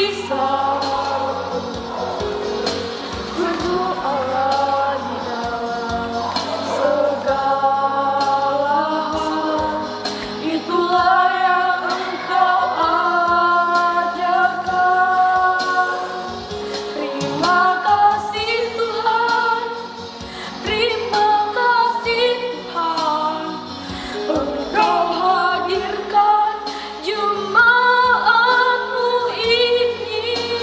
bisa berdoa di dalam segala hal. Itulah yang Engkau ajarkan. Terima kasih Tuhan, terima kasih Tuhan, Engkau hadirkan jemaat-Mu ini.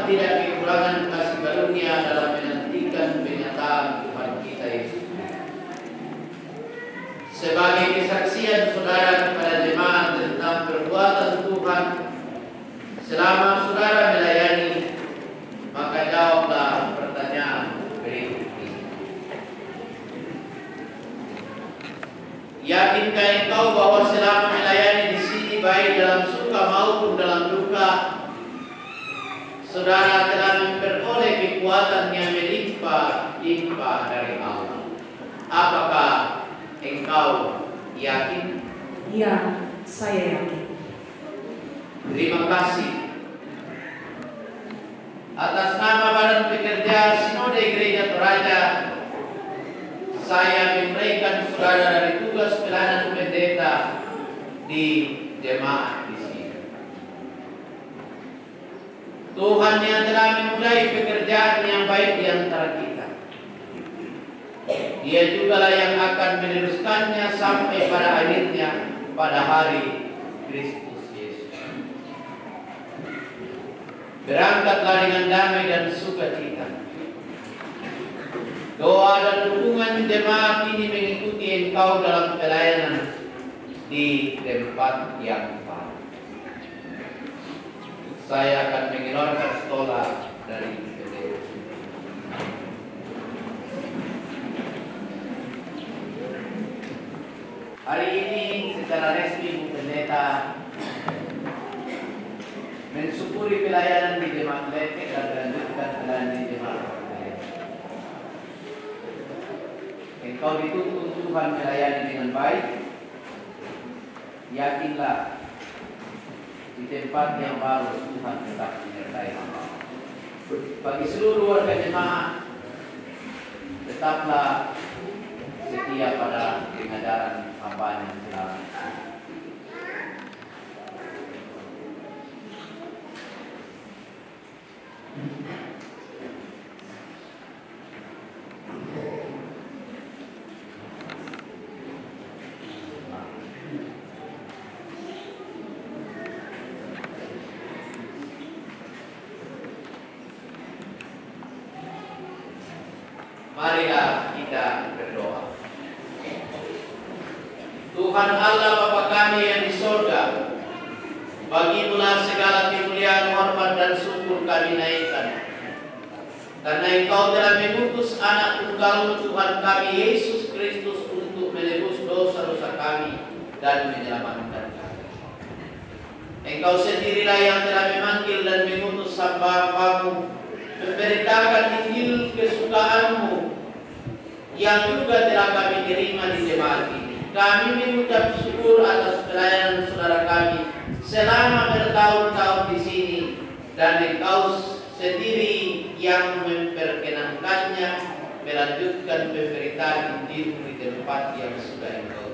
tidak kekurangan kasih karunia dalam menantikan penyataan Tuhan kita Yesus. Sebagai kesaksian saudara kepada jemaat tentang perbuatan Tuhan selama saudara melayani, maka jawablah pertanyaan berikut ini. Yakinkah engkau bahwa selama melayani di sini, baik dalam suka maupun dalam duka, saudara telah memperoleh kekuatan yang melimpah-limpah dari Allah? Apakah engkau yakin? Ya, saya yakin. Terima kasih. Atas nama Badan Pekerja Sinode Gereja Toraja, saya memberikan saudara dari tugas pelayanan pendeta di jemaat di sini. Tuhan yang telah memulai pekerjaan yang baik di antara kita, Dia jugalah yang akan meneruskannya sampai pada akhirnya pada hari Kristus Yesus. Berangkatlah dengan damai dan sukacita. Doa dan dukungan jemaat ini mengikuti engkau dalam pelayanan di tempat yang baru. Saya akan mengeluarkan stola dari pendeta. Hari ini secara resmi pendeta mensyukuri pelayanan di jemaat Lefek dan melanjutkan pelayanan di jemaat lain. Engkau dituntun Tuhan melayani dengan baik. Yakinlah di tempat yang baru Tuhan tetap menyertai hamba. Bagi seluruh warga jemaat, tetaplah setia pada pengajaran hamba yang selalu. Marilah kita berdoa. Tuhan Allah Bapa kami yang di sorga, Bagimulah segala kemuliaan, hormat dan syukur kami naikkan, karena Engkau telah mengutus anak tunggal Tuhan kami Yesus Kristus untuk menebus dosa-dosa kami dan menyelamatkan kami. Engkau sendirilah yang telah memanggil dan mengutus hamba-Mu memberitakan Injil kesukaan-Mu yang juga telah kami terima di jemaat ini. Kami mengucap syukur atas pelayanan saudara kami selama bertahun-tahun di sini, dan Engkau sendiri yang memperkenankannya melanjutkan pemberitaan Injil di tempat yang sudah Engkau.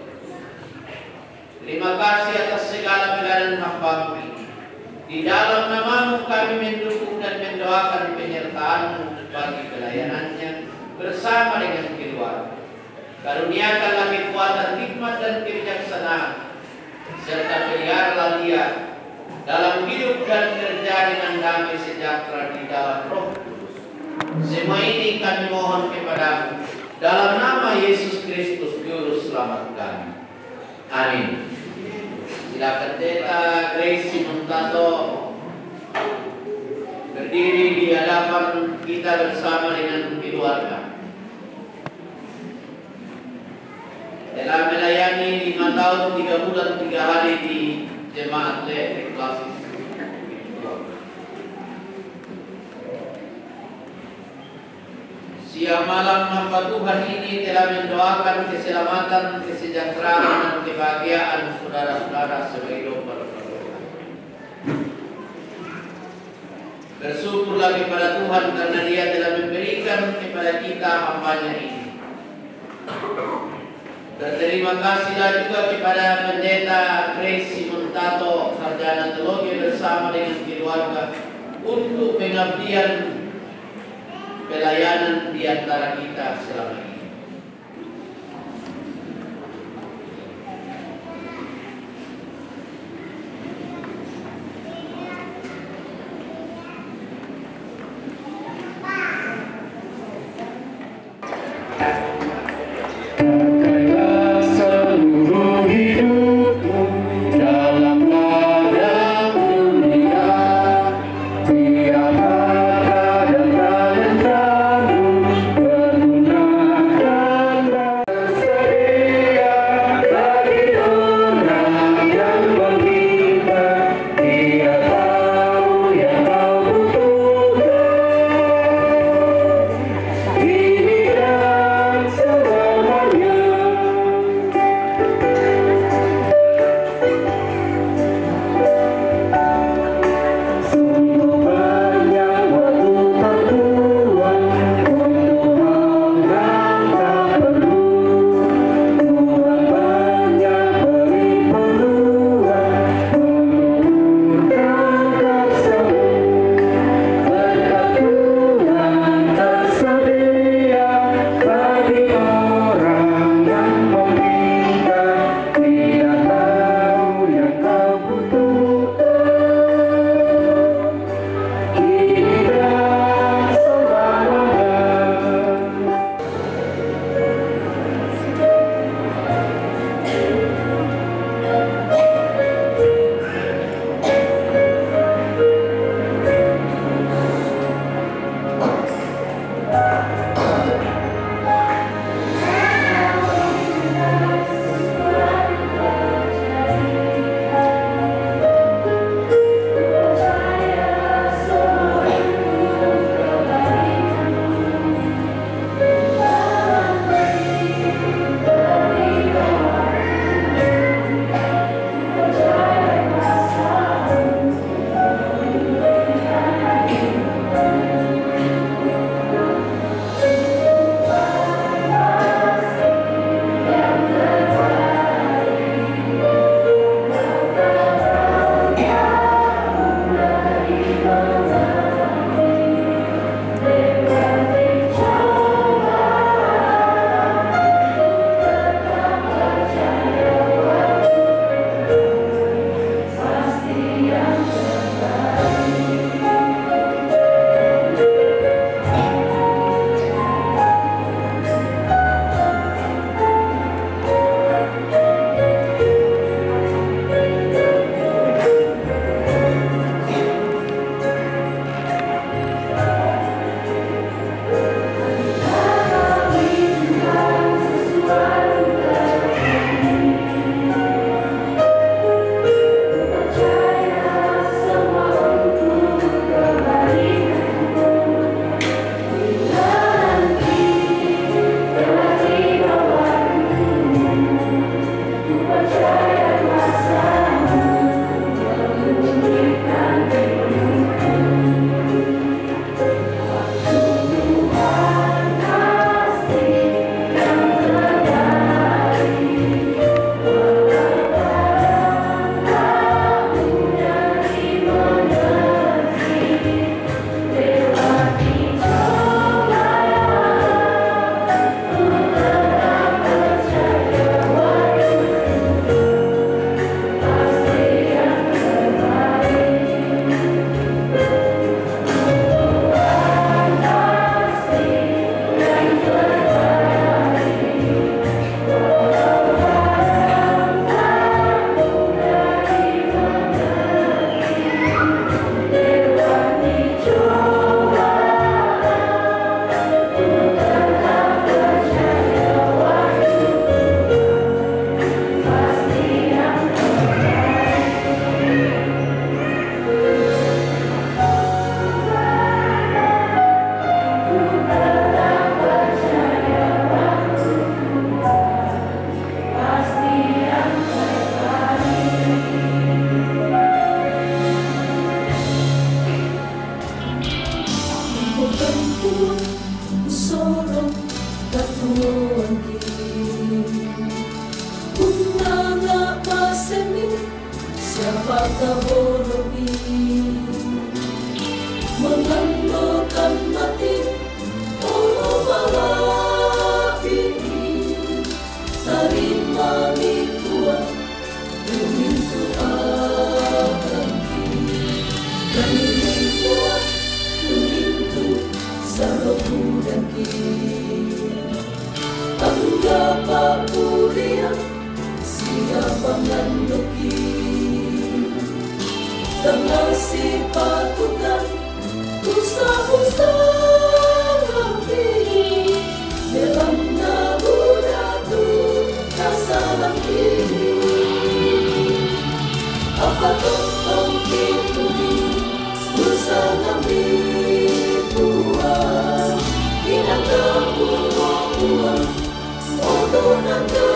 Terima kasih atas segala pelayanan hamba-Mu ini. Di dalam nama-Mu kami mendukung dan mendoakan penyertaan-Mu bagi pelayanannya bersama dengan keluarga. Karuniakanlah kekuatan, hikmat dan kebijaksanaan, serta peliharalah dia dalam hidup dan kerja dengan damai sejahtera di dalam Roh Kudus. Semua ini kami mohon kepada-Mu dalam nama Yesus Kristus Juru Selamat kami. Amin. Silakan Pendeta Grace Muntato berdiri di hadapan kita bersama dengan keluarga. Telah melayani 5 tahun 3 bulan 3 hari di jemaat Lefek Klasis. Siang malam hamba Tuhan ini telah mendoakan keselamatan, kesejahteraan dan kebahagiaan saudara-saudara sebagai domba berdoa. Bersyukurlah kepada Tuhan karena Dia telah memberikan kepada kita hamba-Nya ini. Berterima kasihlah juga kepada Pendeta Grace Muntato, sarjana teologi bersama dengan keluarga untuk pengabdian pelayanan di antara kita selama ini. Mengandalkan mati, tolong malam ini, terima mikuan, demi Tuhan. Kami mikuan, demi Tuhan, saroku dan kini. Anggap aku lihat, siapa ngandoki. Dengan si patukan usah-usah ngambil dalam nabudatu rasa lagi. Apa tolong kituni usah ngambil Tuhan inang kebuang-buang untuk nangga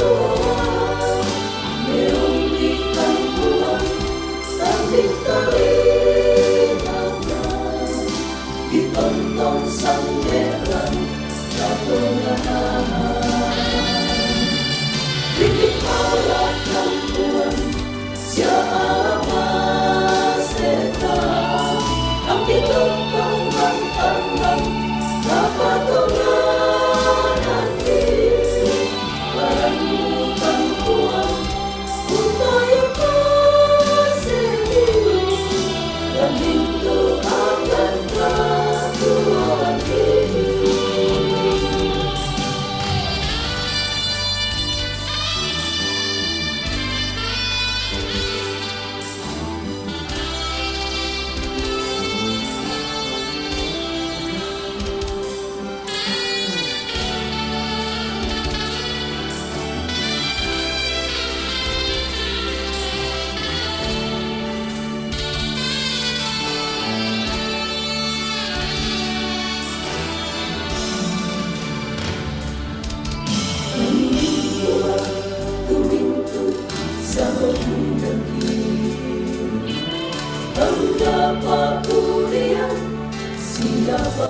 Tuhan meumbikan Tuhan terlihat ditonton sanderan kapengahan bikin malah kampuan siapa setan angki tentang mantangan apa tongan nanti barangkan Tuhan untuk yang dan pintu akan Tuhan ini. Anggap aku lihat siapa